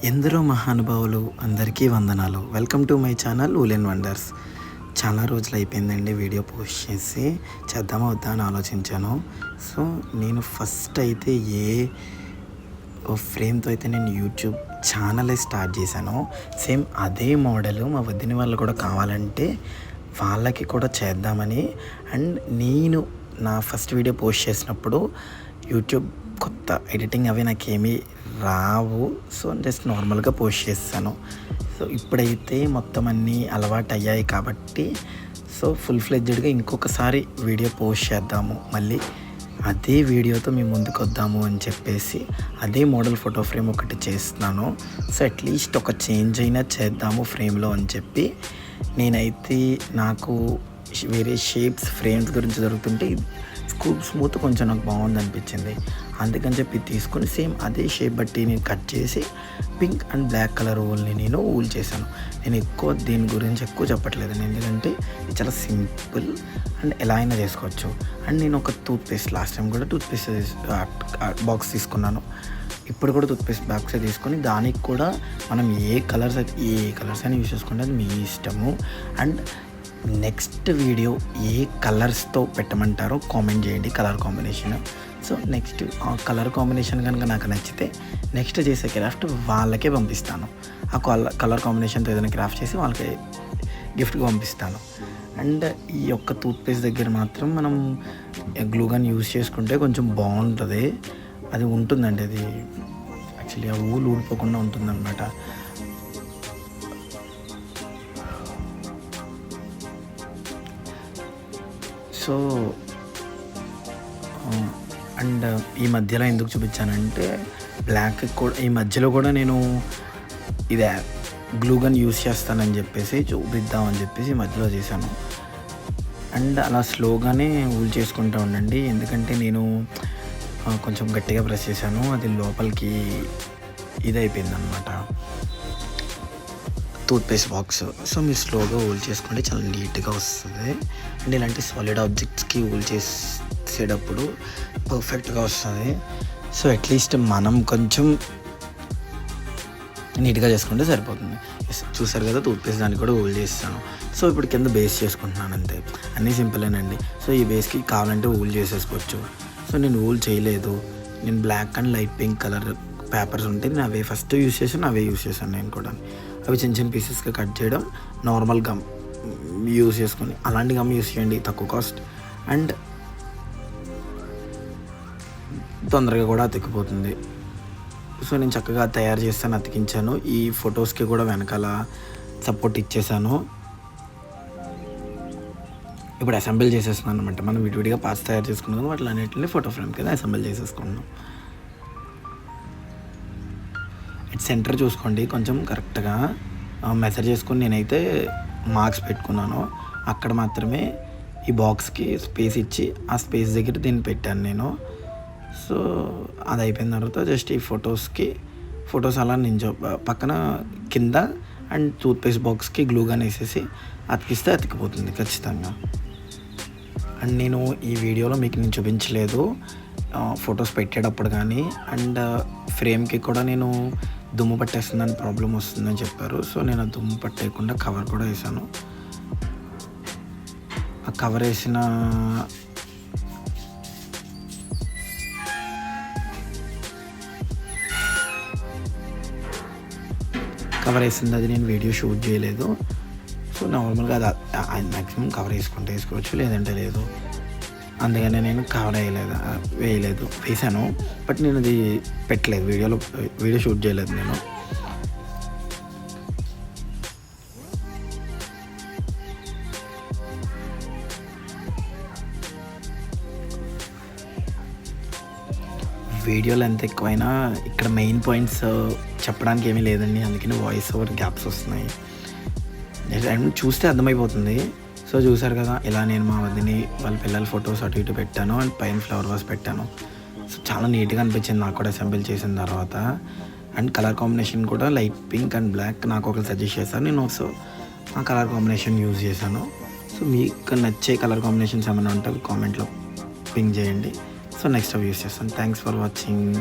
ఎందరో మహానుభావులు అందరికీ వందనాలు. Welcome to my channel woollen wonders. చాలా రోజులు అయిపోయిందండి వీడియో పోస్ట్ చేసి, చేద్దామా వద్దా అని ఆలోచించాను. సో నేను ఫస్ట్ అయితే ఫ్రేమ్తో అయితే నేను యూట్యూబ్ ఛానలే స్టార్ట్ చేశాను. సేమ్ అదే మోడల్ మా వదిన వాళ్ళు కూడా కావాలంటే వాళ్ళకి కూడా చేద్దామని. అండ్ నేను నా ఫస్ట్ వీడియో పోస్ట్ చేసినప్పుడు యూట్యూబ్ కొత్త ఎడిటింగ్ అవి నాకేమీ రావు. సో జస్ట్ నార్మల్గా పోస్ట్ చేస్తాను. సో ఇప్పుడైతే మొత్తం అన్నీ అలవాటు అయ్యాయి కాబట్టి సో ఫుల్ ఫ్లెడ్జ్డ్గా ఇంకొకసారి వీడియో పోస్ట్ చేద్దాము, మళ్ళీ అదే వీడియోతో మేము ముందుకు వద్దాము అని చెప్పేసి అదే మోడల్ ఫోటో ఫ్రేమ్ ఒకటి చేస్తున్నాను. సో అట్లీస్ట్ ఒక చేంజ్ అయినా చేద్దాము ఫ్రేమ్లో అని చెప్పి నేనైతే నాకు వేరే షేప్స్ ఫ్రేమ్స్ గురించి దొరుకుతుంటే స్మూత్ కొంచెం నాకు బాగుంది అనిపించింది. అందుకని చెప్పి తీసుకొని సేమ్ అదే షేప్ బట్టి నేను కట్ చేసి పింక్ అండ్ బ్లాక్ కలర్ ఊల్ని నేను ఊల్ చేశాను. నేను దీని గురించి ఎక్కువ చెప్పట్లేదు, ఎందుకంటే ఇది చాలా సింపుల్ అండ్ ఎలా అయినా చేసుకోవచ్చు. అండ్ నేను ఒక టూత్పేస్ట్ లాస్ట్ టైం కూడా టూత్పేస్ట్ బాక్స్ తీసుకున్నాను. ఇప్పుడు కూడా టూత్పేస్ట్ బాక్సే తీసుకొని దానికి కూడా మనం ఏ కలర్స్ అయినా యూస్ చేసుకుంటే అది మీ ఇష్టము. అండ్ నెక్స్ట్ వీడియో ఏ కలర్స్తో పెట్టమంటారో కామెంట్ చేయండి, కలర్ కాంబినేషన్. సో నెక్స్ట్ ఆ కలర్ కాంబినేషన్ కనుక నాకు నచ్చితే నెక్స్ట్ చేసే క్రాఫ్ట్ వాళ్ళకే పంపిస్తాను. ఆ కలర్ కాంబినేషన్తో ఏదైనా క్రాఫ్ట్ చేసి వాళ్ళకి గిఫ్ట్గా పంపిస్తాను. అండ్ ఈ యొక్క టూత్పేస్ట్ దగ్గర మాత్రం మనం గ్లూగన్ యూజ్ చేసుకుంటే కొంచెం బాగుంటుంది. అది ఉంటుందండి, అది యాక్చువల్లీ ఆ ఊడిపోకుండా ఉంటుందన్నమాట. సో అండ్ ఈ మధ్యలో ఎందుకు చూపించానంటే బ్లాక్ కూడా ఈ మధ్యలో కూడా నేను ఇదే గ్లూగన్ యూస్ చేస్తానని చెప్పేసి చూపిద్దామని చెప్పేసి మధ్యలో చేశాను. అండ్ అలా స్లోగానే ఊల్ చేసుకుంటూ ఉండండి, ఎందుకంటే నేను కొంచెం గట్టిగా ప్రెస్ చేశాను, అది లోపలికి ఇదైపోయిందనమాట టూత్పేస్ట్ బాక్స్. సో మీరు స్లోగా ఊల్ చేసుకోండి, చాలా నీట్గా వస్తుంది. అండ్ ఇలాంటి సాలిడ్ ఆబ్జెక్ట్స్కి ఊల్ చేసేటప్పుడు పర్ఫెక్ట్గా వస్తుంది. సో అట్లీస్ట్ మనం కొంచెం నీట్గా చేసుకుంటే సరిపోతుంది. చూసారు కదా, టూత్పేస్ట్ దానికి కూడా ఊల్ చేస్తాను. సో ఇప్పుడు కింద బేస్ చేసుకుంటున్నాను అంతే, అన్నీ సింపులేనండి. సో ఈ బేస్కి కావాలంటే ఊల్ చేసేసుకోవచ్చు. సో నేను ఊల్ చేయలేదు, నేను black and light pink colour papers ఉంటే నేను అవే ఫస్ట్ యూస్ చేశాను, అవే యూస్ చేశాను నేను కూడా. అవి చిన్న చిన్న పీసెస్గా కట్ చేయడం, నార్మల్ గమ్ యూస్ చేసుకొని అలాంటి గమ్ యూస్ చేయండి, తక్కువ కాస్ట్ అండ్ తొందరగా కూడా అతికిపోతుంది. సో నేను చక్కగా తయారు చేస్తాను, అతికించాను. ఈ ఫొటోస్కి కూడా వెనకాల సపోర్ట్ ఇచ్చేసాను. ఇప్పుడు అసెంబుల్ చేసేస్తున్నాను అనమాట. మనం విడివిడిగా పార్ట్స్ తయారు చేసుకున్నాం, వాటి అన్నింటినీ ఫోటో ఫ్రేమ్ కింద అసెంబుల్ చేసేసుకున్నాం. సెంటర్ చూసుకోండి, కొంచెం కరెక్ట్గా మెజర్ చేసుకొని నేనైతే మార్క్స్ పెట్టుకున్నాను. అక్కడ మాత్రమే ఈ బాక్స్కి స్పేస్ ఇచ్చి ఆ స్పేస్ దగ్గర దీన్ని పెట్టాను నేను. సో అది అయిపోయిన తర్వాత జస్ట్ ఈ ఫొటోస్ అలా నించో పక్కన కింద అండ్ టూత్పేస్ట్ బాక్స్కి గ్లూగన్ వేసేసి అతికిస్తే అతికిపోతుంది ఖచ్చితంగా. అండ్ నేను ఈ వీడియోలో మీకు నేను చూపించలేదు ఫొటోస్ పెట్టేటప్పుడు కానీ, అండ్ ఫ్రేమ్కి కూడా నేను దుమ్ము పట్టేస్తుందని ప్రాబ్లం వస్తుందని చెప్పారు. సో నేను ఆ దుమ్ము పట్టేయకుండా కవర్ కూడా వేసాను. ఆ కవర్ వేసింది అది నేను వీడియో షూట్ చేయలేదు. సో నార్మల్గా అది మ్యాక్సిమం కవర్ వేసుకోవచ్చు, లేదంటే లేదు. అందుకనే నేను కవర్ వేసాను, బట్ నేను అది పెట్టలేదు, వీడియో షూట్ చేయలేదు నేను. వీడియోలో ఎంత ఎక్కువైనా ఇక్కడ మెయిన్ పాయింట్స్ చెప్పడానికి ఏమీ లేదండి, అందుకని వాయిస్ ఓవర్ గ్యాప్స్ వస్తున్నాయి. చూస్తే అర్థమైపోతుంది. సో చూసారు కదా, ఇలా నేను మా వదిని వాళ్ళ పిల్లల ఫొటోస్ అటు ఇటు పెట్టాను అండ్ పైన ఫ్లవర్ వాస్ పెట్టాను. సో చాలా నీట్గా అనిపించింది నాకు కూడా అసెంబుల్ చేసిన తర్వాత. అండ్ కలర్ కాంబినేషన్ కూడా లైట్ పింక్ అండ్ బ్లాక్ నాకు ఒకరు సజెస్ట్ చేశారు, నేను ఆల్సో ఆ కలర్ కాంబినేషన్ యూజ్ చేశాను. సో మీకు నచ్చే కలర్ కాంబినేషన్స్ ఏమైనా ఉంటే కామెంట్లో పింక్ చేయండి. సో నెక్స్ట్ యూస్ చేస్తాను. Thanks for watching.